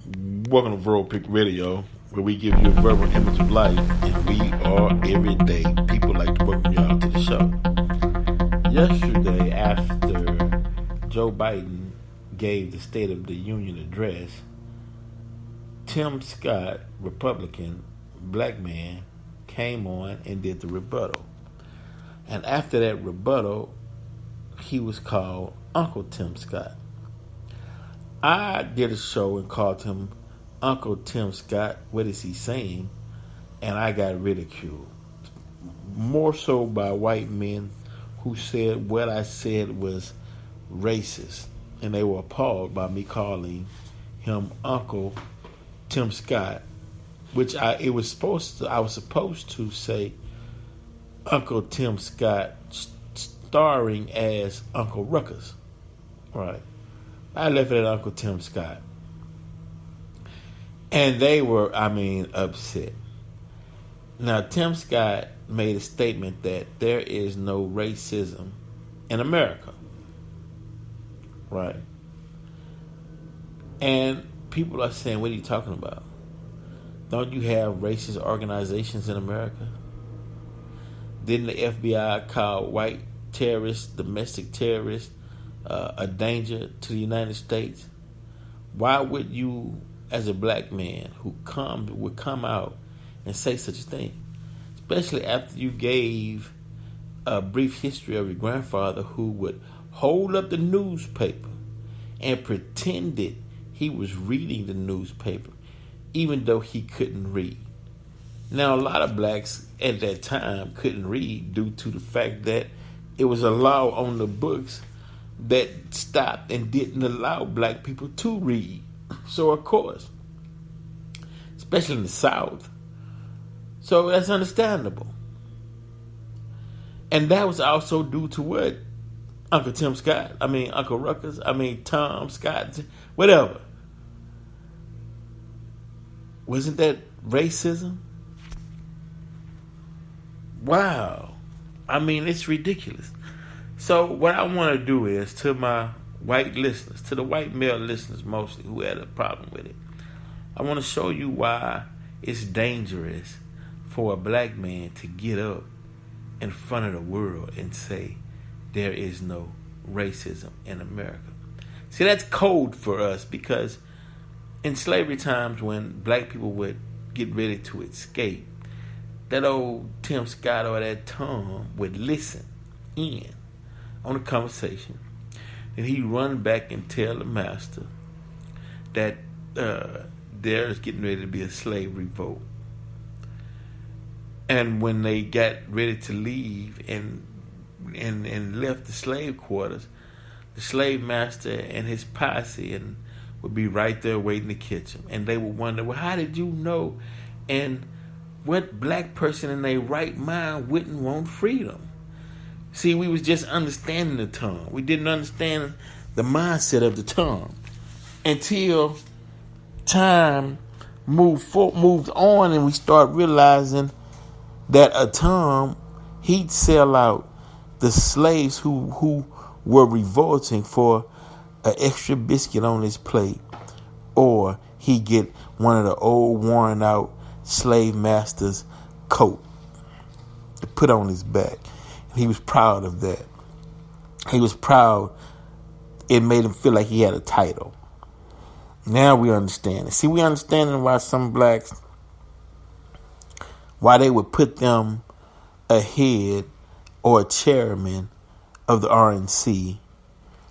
Welcome to Verbal Pick Radio, where we give you a verbal image of life, and we are everyday people. Like to welcome y'all to the show. Yesterday, after Joe Biden gave the State of the Union address, Tim Scott, Republican, black man, came on and did the rebuttal. And after that rebuttal, he was called Uncle Tim Scott. I did a show and called him Uncle Tim Scott. What is he saying? And I got ridiculed. More so by white men who said what I said was racist. And they were appalled by me calling him Uncle Tim Scott, which I was supposed to say Uncle Tim Scott starring as Uncle Ruckus. Right. I left it at Uncle Tim Scott. And they were, upset. Now, Tim Scott made a statement that there is no racism in America. Right? And people are saying, what are you talking about? Don't you have racist organizations in America? Didn't the FBI call white terrorists, domestic terrorists, a danger to the United States? Why would you, as a black man would come out and say such a thing? Especially after you gave a brief history of your grandfather who would hold up the newspaper and pretended he was reading the newspaper even though he couldn't read. Now, a lot of blacks at that time couldn't read due to the fact that it was a law on the books that stopped and didn't allow black people to read. So, of course, especially in the South. So that's understandable. And that was also due to what? Uncle Tim Scott. Uncle Ruckus. Tom Scott. Whatever. Wasn't that racism? Wow. It's ridiculous. So what I want to do is, to my white listeners, to the white male listeners mostly who had a problem with it, I want to show you why it's dangerous for a black man to get up in front of the world and say there is no racism in America. See, that's code for us, because in slavery times when black people would get ready to escape, that old Tim Scott or that Tom would listen in on the conversation, and he'd run back and tell the master that there's getting ready to be a slave revolt. And when they got ready to leave and left the slave quarters, the slave master and his posse would be right there waiting to catch him. And they would wonder, well, how did you know? And what black person in their right mind wouldn't want freedom? See, we was just understanding the tongue. We didn't understand the mindset of the tongue until time moved on, and we start realizing that a Tom, he'd sell out the slaves who were revolting for an extra biscuit on his plate, or he'd get one of the old worn out slave master's coat to put on his back. He was proud of that. He was proud. It made him feel like he had a title. Now we understand it. See, we understand why some blacks, why they would put them ahead or a chairman of the RNC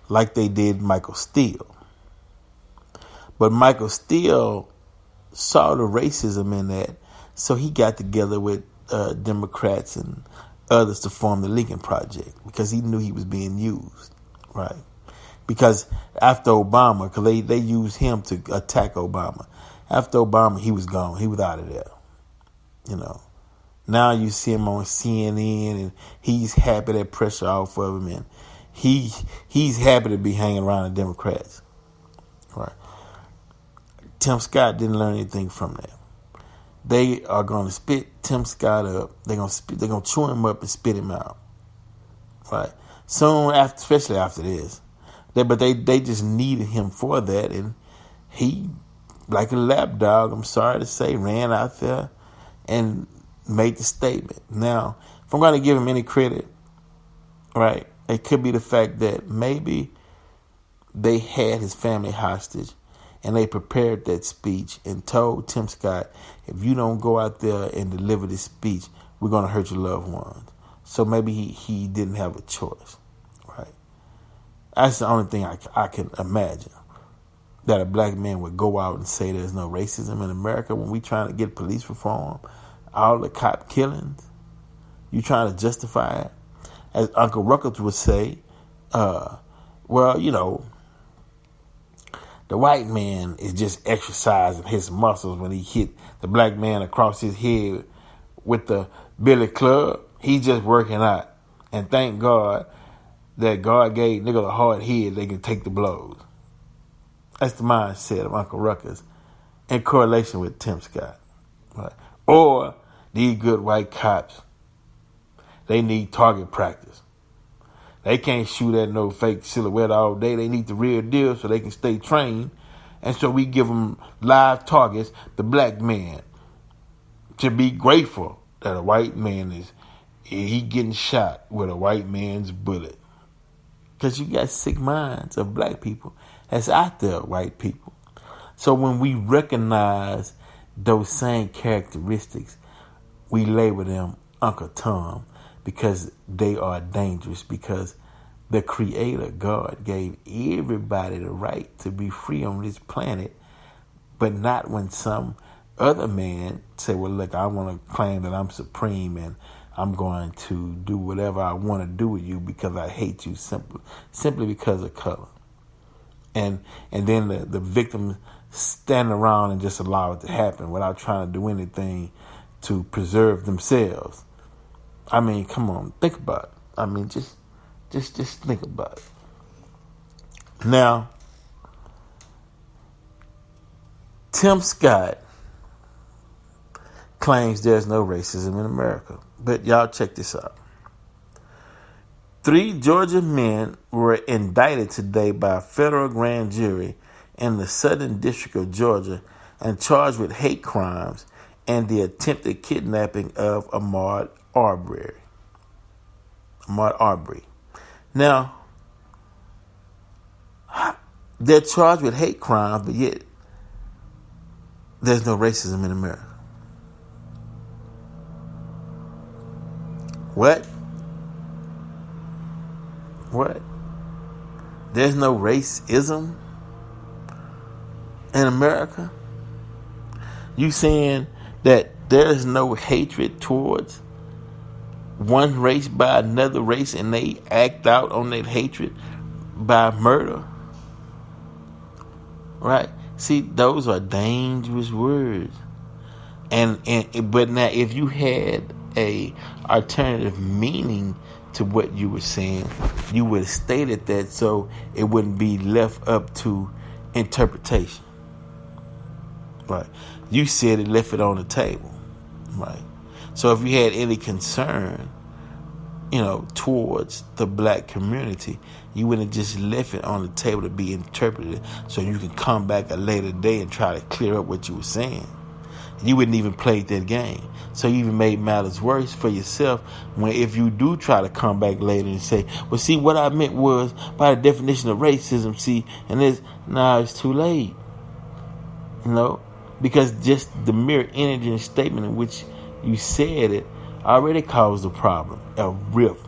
like they did Michael Steele. But Michael Steele saw the racism in that, so he got together with Democrats and others to form the Lincoln Project, because he knew he was being used, right? Because after Obama, because they used him to attack Obama. After Obama, he was gone. He was out of there, Now you see him on CNN, and he's happy that pressure off of him, and he's happy to be hanging around the Democrats, right? Tim Scott didn't learn anything from that. They are going to spit Tim Scott up. They're going to chew him up and spit him out, right? Soon after, especially after this, they just needed him for that, and he like a lapdog, I'm sorry to say, ran out there and made the statement. Now, if I'm going to give him any credit, right, it could be the fact that maybe they had his family hostage and they prepared that speech and told Tim Scott, if you don't go out there and deliver this speech, we're going to hurt your loved ones. So maybe he didn't have a choice, right? That's the only thing I can imagine, that a black man would go out and say there's no racism in America when we trying to get police reform, all the cop killings. You trying to justify it? As Uncle Ruckus would say, well, you know, the white man is just exercising his muscles when he hit the black man across his head with the billy club. He's just working out. And thank God that God gave niggas a hard head, they can take the blows. That's the mindset of Uncle Ruckus in correlation with Tim Scott. Right? Or these good white cops, they need target practice. They can't shoot at no fake silhouette all day. They need the real deal so they can stay trained. And so we give them live targets, the black man, to be grateful that a white man he getting shot with a white man's bullet. Because you got sick minds of black people that's out there, white people. So when we recognize those same characteristics, we label them Uncle Tom, because they are dangerous, because the Creator, God, gave everybody the right to be free on this planet, but not when some other man say, well, look, I want to claim that I'm supreme and I'm going to do whatever I want to do with you because I hate you simply because of color. And then the victims stand around and just allow it to happen without trying to do anything to preserve themselves. I mean, come on, think about it. I mean, just think about it. Now, Tim Scott claims there's no racism in America. But y'all check this out. 3 Georgia men were indicted today by a federal grand jury in the Southern District of Georgia and charged with hate crimes and the attempted kidnapping of Ahmaud Arbery. Now, they're charged with hate crimes, but yet there's no racism in America. What? There's no racism in America? You saying that there's no hatred towards one race by another race and they act out on that hatred by murder? Right? See, those are dangerous words. But now if you had a alternative meaning to what you were saying, you would have stated that so it wouldn't be left up to interpretation. Right? You said it, left it on the table. Right? So if you had any concern, towards the black community, you wouldn't have just left it on the table to be interpreted so you can come back a later day and try to clear up what you were saying. You wouldn't even play that game. So you even made matters worse for yourself when if you do try to come back later and say, well, see, what I meant was by the definition of racism, see, and this, it's too late. Because just the mere energy and statement in which you said it already caused a problem, a rift.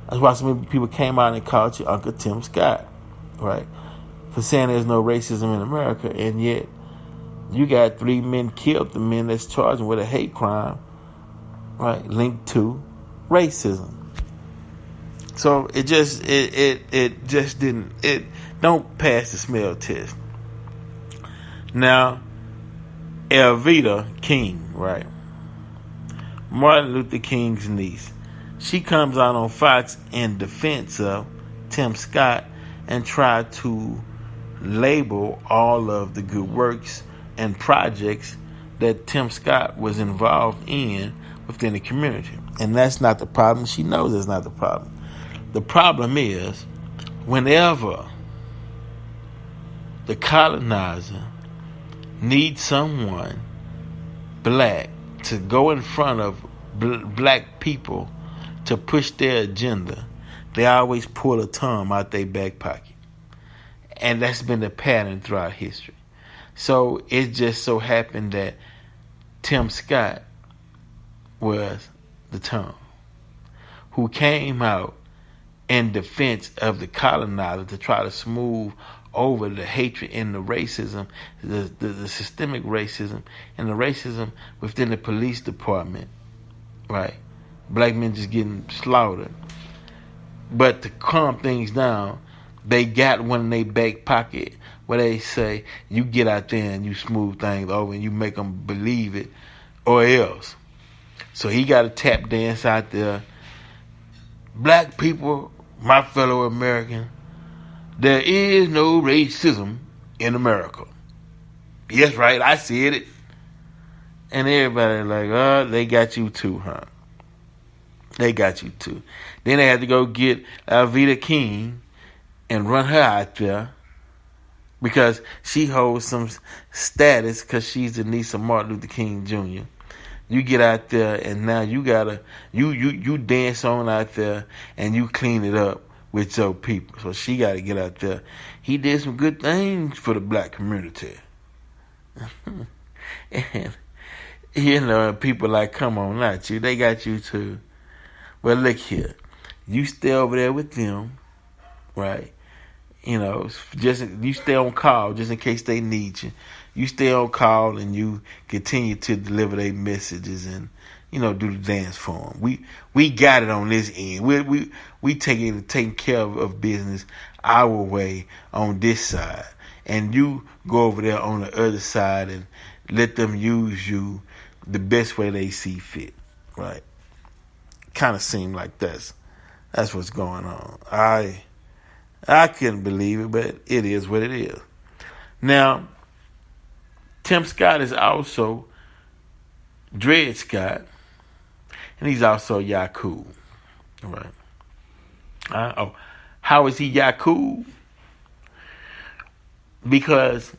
That's why so many people came out and called you Uncle Tim Scott, right? For saying there's no racism in America, and yet you got 3 men killed, the men that's charged with a hate crime, right, linked to racism. So it just don't pass the smell test. Now, Elvita King, right, Martin Luther King's niece, she comes out on Fox in defense of Tim Scott and tried to label all of the good works and projects that Tim Scott was involved in within the community. And that's not the problem. She knows that's not the problem. The problem is whenever the colonizer need someone black to go in front of black people to push their agenda, they always pull a Tom out their back pocket. And that's been the pattern throughout history. So it just so happened that Tim Scott was the Tom who came out in defense of the colonizer to try to smooth over the hatred and the racism, the systemic racism, and the racism within the police department, right? Black men just getting slaughtered. But to calm things down, they got one in their back pocket where they say, you get out there and you smooth things over and you make them believe it or else. So he got a tap dance out there. Black people, my fellow American, there is no racism in America. Yes, right, I said it. And everybody like, oh, they got you too, huh? They got you too. Then they had to go get Alveda King and run her out there because she holds some status because she's the niece of Martin Luther King Jr. You get out there and now you gotta you dance on out there and you clean it up with your people. So she gotta get out there. He did some good things for the black community. And people like, come on, not you. They got you too. Well, look here. You stay over there with them, right? Just you stay on call just in case they need you. You stay on call and you continue to deliver their messages and, do the dance for them. We got it on this end. We taking care of business our way on this side. And you go over there on the other side and let them use you the best way they see fit, right? Kind of seem like that's what's going on. I couldn't believe it, but it is what it is. Now, Tim Scott is also Dred Scott, and he's also Yakub, right? How is he Yakub? Because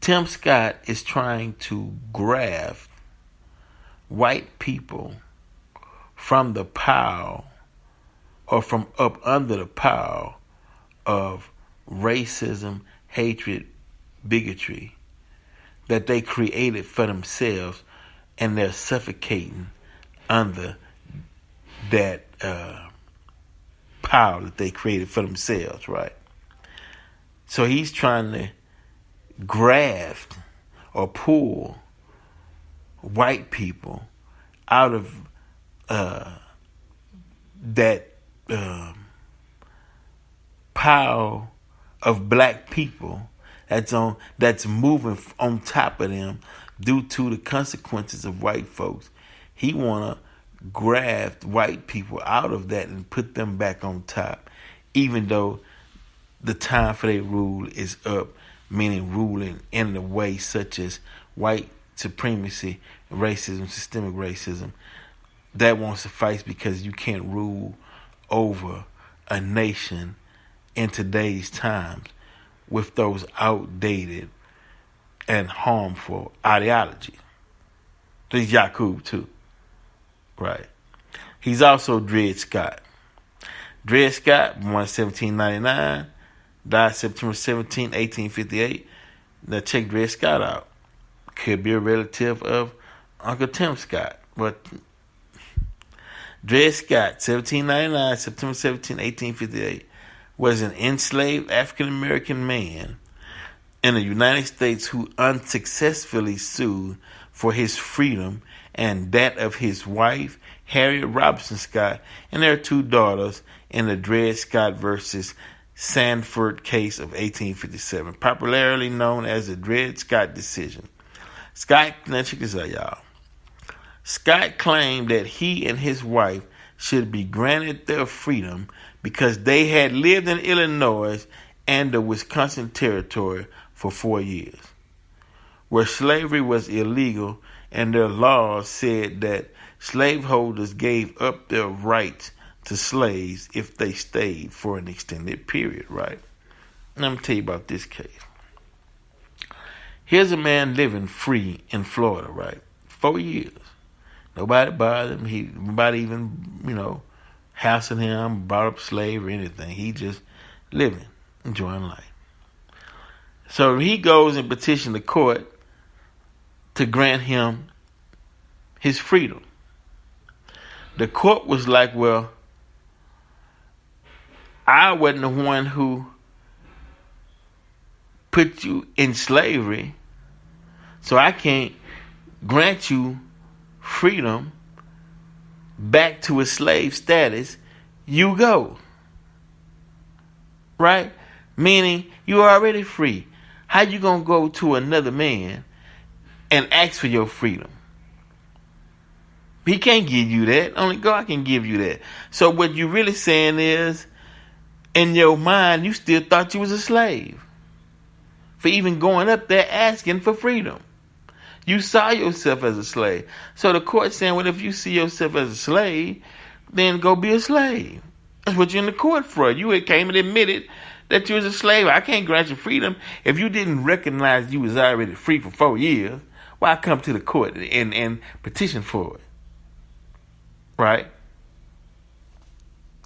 Tim Scott is trying to graft white people from the power or from up under the power of racism, hatred, bigotry that they created for themselves, and they're suffocating under that power that they created for themselves, right? So he's trying to graft or pull white people out of that pile of black people that's moving on top of them due to the consequences of white folks. He want to graft white people out of that and put them back on top, even though the time for their rule is up, meaning ruling in a way such as white supremacy, racism, systemic racism. That won't suffice because you can't rule over a nation in today's times with those outdated and harmful ideologies. He's Yakub too, right? He's also Dred Scott. Dred Scott, born 1799, died September 17, 1858. Now check Dred Scott out. Could be a relative of Uncle Tim Scott, but Dred Scott, 1799, September 17, 1858, was an enslaved African-American man in the United States who unsuccessfully sued for his freedom and that of his wife, Harriet Robinson Scott, and their two daughters in the Dred Scott versus Sanford case of 1857, popularly known as the Dred Scott decision. Now check this out, y'all. Scott claimed that he and his wife should be granted their freedom because they had lived in Illinois and the Wisconsin Territory for 4 years, where slavery was illegal, and their laws said that slaveholders gave up their rights to slaves if they stayed for an extended period, right? Let me tell you about this case. Here's a man living free in Florida, right? 4 years. Nobody bothered him. Nobody even, hassling him, brought up slave or anything. He just living, enjoying life. So he goes and petitions the court to grant him his freedom. The court was like, well, I wasn't the one who put you in slavery, so I can't grant you freedom back to a slave status. You go. Right? Meaning you are already free. How you gonna go to another man and ask for your freedom? He can't give you that. Only God can give you that. So what you really saying is, in your mind, you still thought you was a slave for even going up there asking for freedom. You saw yourself as a slave. So the court's saying, well, if you see yourself as a slave, then go be a slave. That's what you're in the court for. You came and admitted that you was a slave. I can't grant you freedom. If you didn't recognize you was already free for 4 years, why come to the court and petition for it? Right?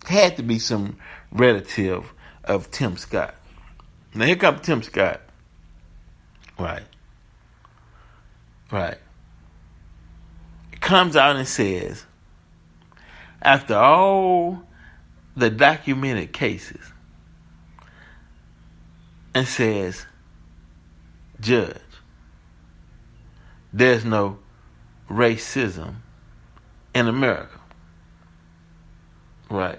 Had to be some relative of Tim Scott. Now here comes Tim Scott. Right. It comes out and says, after all the documented cases, and says, Judge, there's no racism in America. Right.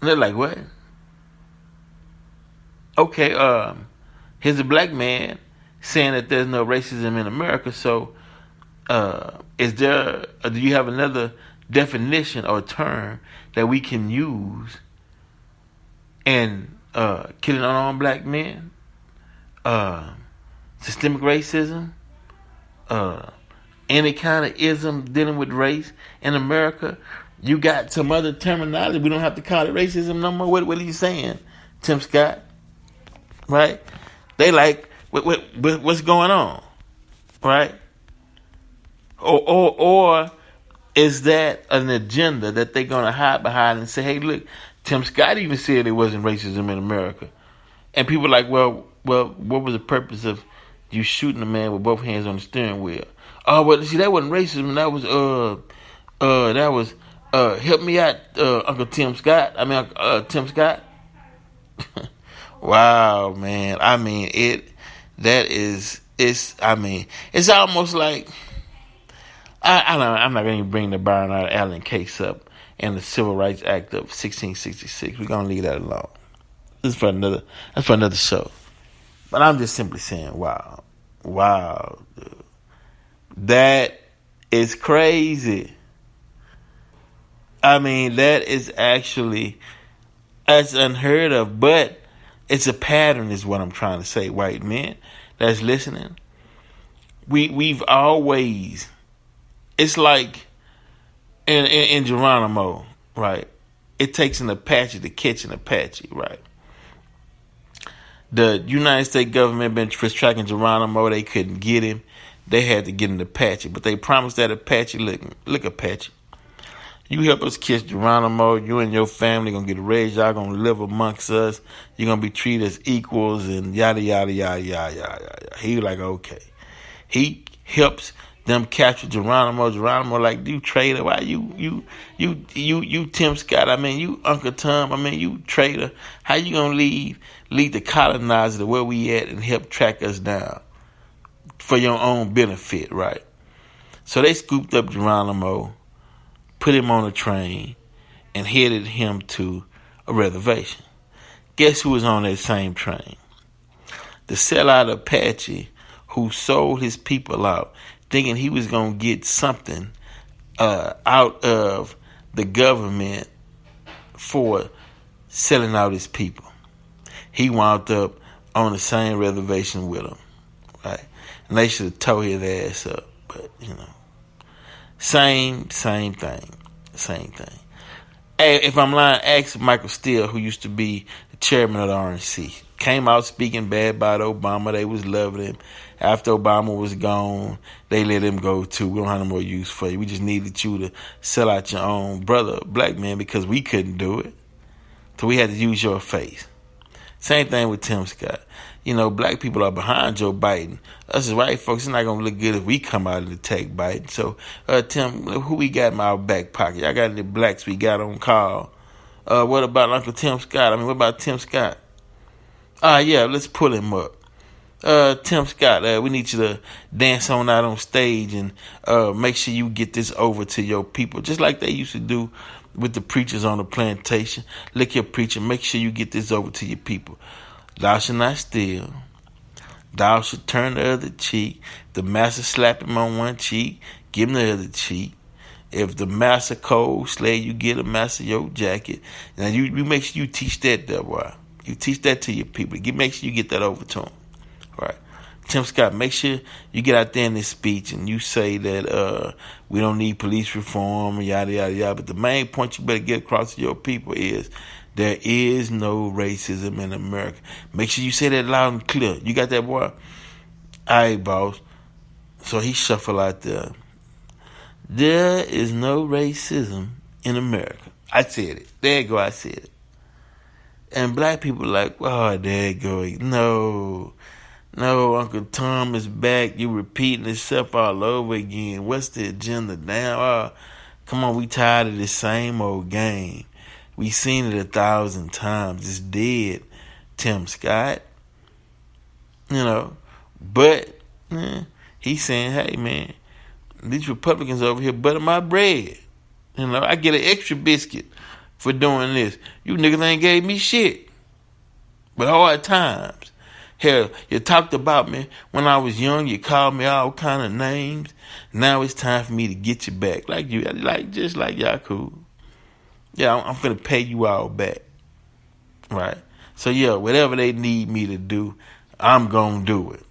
And they're like, what? Okay, here's a black man saying that there's no racism in America, so do you have another definition or term that we can use in killing unarmed black men, systemic racism, any kind of ism dealing with race in America? You got some other terminology. We don't have to call it racism no more. What are you saying, Tim Scott? Right? They like, what's going on? Right? Or is that an agenda that they're going to hide behind and say, hey, look, Tim Scott even said there wasn't racism in America. And people are like, well, what was the purpose of you shooting a man with both hands on the steering wheel? Oh, well, see, that wasn't racism. That was help me out, Uncle Tim Scott. Tim Scott. Wow, man. It's almost like, I'm not going to bring the Barnard Allen case up and the Civil Rights Act of 1666. We're going to leave that alone. That's for another show. But I'm just simply saying, wow, dude. That is crazy. That is actually, that's unheard of, but it's a pattern is what I'm trying to say, white men that's listening. We've always, it's like in Geronimo, right? It takes an Apache to catch an Apache, right? The United States government been tracking Geronimo. They couldn't get him. They had to get an Apache, but they promised that Apache, look Apache, you help us catch Geronimo, you and your family gonna get raised, y'all gonna live amongst us, you're gonna be treated as equals, and yada yada yada yada yada. He was like, okay. He helps them capture Geronimo. Geronimo like, you traitor, why you Tim Scott, you Uncle Tom, you traitor. How you gonna lead the colonizer to where we at and help track us down for your own benefit, right? So they scooped up Geronimo, put him on a train, and headed him to a reservation. Guess who was on that same train? The sellout Apache who sold his people out, thinking he was going to get something out of the government for selling out his people. He wound up on the same reservation with him, right? And they should have tore his ass up, but same thing. Hey, if I'm lying, ask Michael Steele, who used to be the chairman of the RNC. came out speaking bad about Obama. They was loving him. After Obama was gone, they let him go too. We don't have no more use for you. We just needed you to sell out your own brother, black man, because we couldn't do it. So we had to use your face. Same thing with Tim Scott. Black people are behind Joe Biden. Us as white folks, it's not going to look good if we come out and attack Biden. So, Tim, who we got in our back pocket? Y'all got any blacks we got on call? What about Uncle Tim Scott? What about Tim Scott? Yeah, let's pull him up. Tim Scott, we need you to dance on out on stage and make sure you get this over to your people, just like they used to do with the preachers on the plantation. Look here, preacher, make sure you get this over to your people. Thou shalt not steal. Thou shalt turn the other cheek. The master slap him on one cheek, give him the other cheek. If the master cold, slave, you get a master your jacket. Now you make sure you teach that, boy. You teach that to your people. Make sure you get that over to them. Right. Tim Scott, make sure you get out there in this speech and you say that we don't need police reform, yada, yada, yada. But the main point you better get across to your people is there is no racism in America. Make sure you say that loud and clear. You got that, boy? All right, boss. So he shuffled out there. There is no racism in America. I said it. There you go, I said it. And black people like, oh, there you go. No, Uncle Tom is back. You repeating yourself all over again. What's the agenda now? Come on, we tired of this same old game. We seen it 1,000 times. It's dead, Tim Scott. But he's saying, hey, man, these Republicans over here butter my bread. I get an extra biscuit for doing this. You niggas ain't gave me shit. But hard times. Hell, you talked about me when I was young. You called me all kind of names. Now it's time for me to get you back. Just like y'all cool. Yeah, I'm finna pay you all back. Right? So, yeah, whatever they need me to do, I'm gonna do it.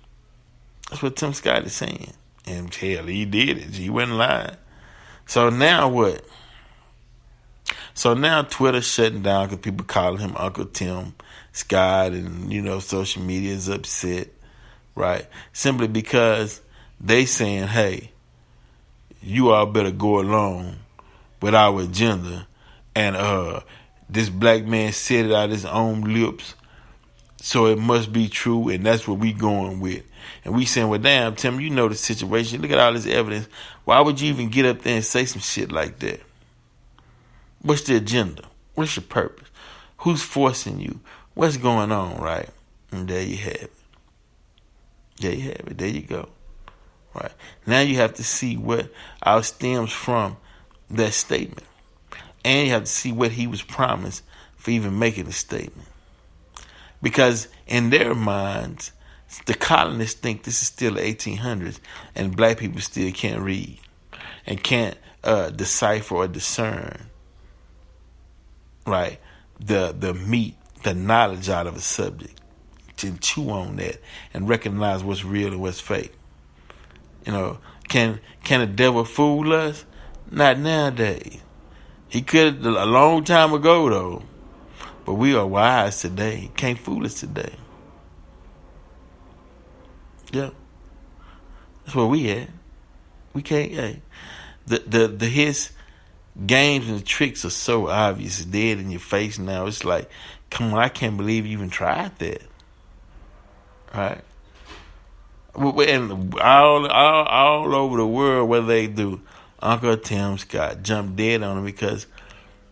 That's what Tim Scott is saying. And hell, he did it. He wasn't lying. So now what? So now Twitter's shutting down because people calling him Uncle Tim Scott and, social media is upset. Right? Simply because they saying, hey, you all better go along with our agenda. And this black man said it out of his own lips, so it must be true, and that's what we going with. And we saying, well, damn, Tim, you know the situation. Look at all this evidence. Why would you even get up there and say some shit like that? What's the agenda? What's your purpose? Who's forcing you? What's going on, right? And there you have it. There you have it. There you go. Right. Now you have to see what stems from that statement. And you have to see what he was promised for even making a statement. Because in their minds, the colonists think this is still the 1800s and black people still can't read and can't decipher or discern, right, the meat, the knowledge out of a subject, to chew on that and recognize what's real and what's fake. Can the devil fool us? Not nowadays. He could a long time ago, though. But we are wise today. He can't fool us today. Yeah. That's where we at. We can't, hey. His games and tricks are so obvious. It's dead in your face now. It's like, come on, I can't believe you even tried that. Right? And all over the world, what they do, Uncle Tim Scott jumped dead on him because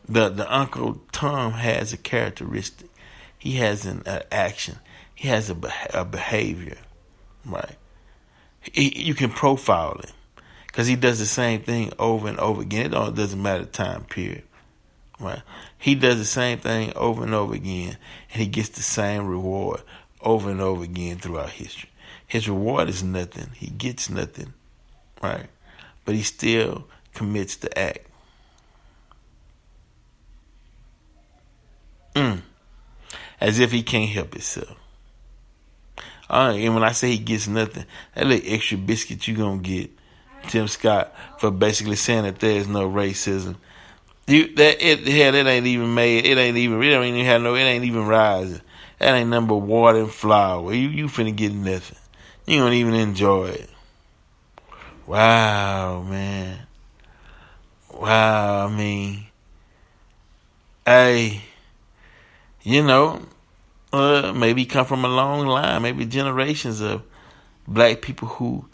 the Uncle Tom has a characteristic. He has an action. He has a behavior, right? You can profile him because he does the same thing over and over again. It doesn't matter the time period, right? He does the same thing over and over again, and he gets the same reward over and over again throughout history. His reward is nothing. He gets nothing, right? But he still commits the act. As if he can't help himself. And when I say he gets nothing, that little extra biscuit you gonna get, Tim Scott, for basically saying that there is no racism. That ain't even made. It ain't even rising. That ain't nothing but water and flour. You finna get nothing. You don't even enjoy it. Wow, man. Wow, I mean, hey, maybe come from a long line, maybe generations of black people who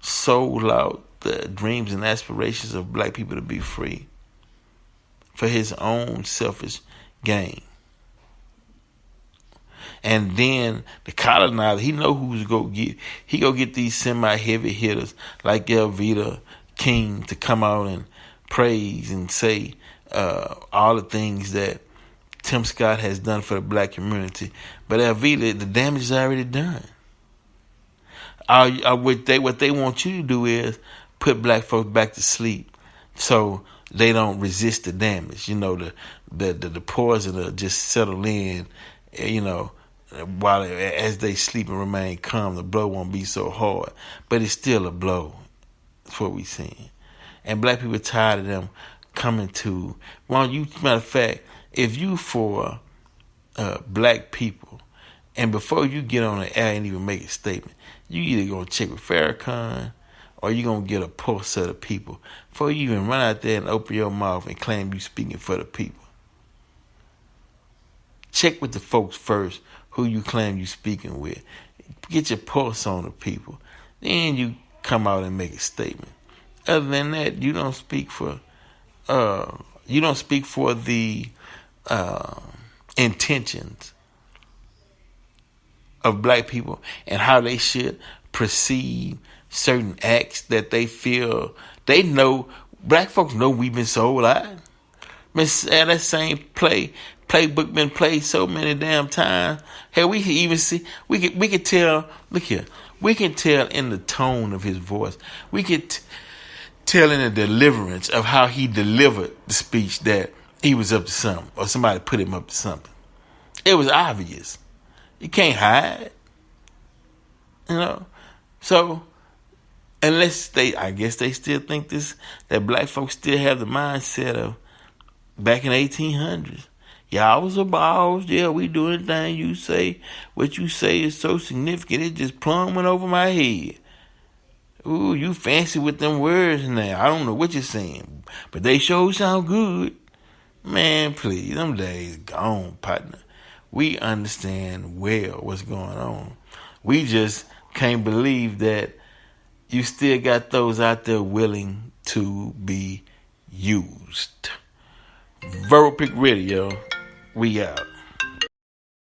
sold out the dreams and aspirations of black people to be free for his own selfish gain. And then the colonizer, he know who's go get. He go get these semi-heavy hitters like Elvita King to come out and praise and say all the things that Tim Scott has done for the black community. But Elvita, the damage is already done. What they want you to do is put black folks back to sleep so they don't resist the damage. The poison will just settle in, while as they sleep and remain calm, the blow won't be so hard. But it's still a blow. That's what we seeing. And black people are tired of them coming to. Matter of fact, if you for black people, and before you get on the air and even make a statement, you either gonna check with Farrakhan or you gonna get a pulse set of people before you even run out there and open your mouth and claim you speaking for the people. Check with the folks first who you claim you speaking with. Get your pulse on the people. Then you come out and make a statement. Other than that, you don't speak for the intentions of black people and how they should perceive certain acts that they feel they know. Black folks know we've been sold out. That same playbook been played so many damn times. Hell, we can even see, we can tell. Look here, we can tell in the tone of his voice. We could tell in the deliverance of how he delivered the speech that he was up to something, or somebody put him up to something. It was obvious. You can't hide, So, unless I guess they still think that black folks still have the mindset of back in 1800s. Y'all was a boss. Yeah, we do anything you say. What you say is so significant, it just plumb went over my head. Ooh, you fancy with them words now. I don't know what you're saying, but they sure sound good. Man, please, them days gone, partner. We understand well what's going on. We just can't believe that you still got those out there willing to be used. Verbal Pick Radio, we out.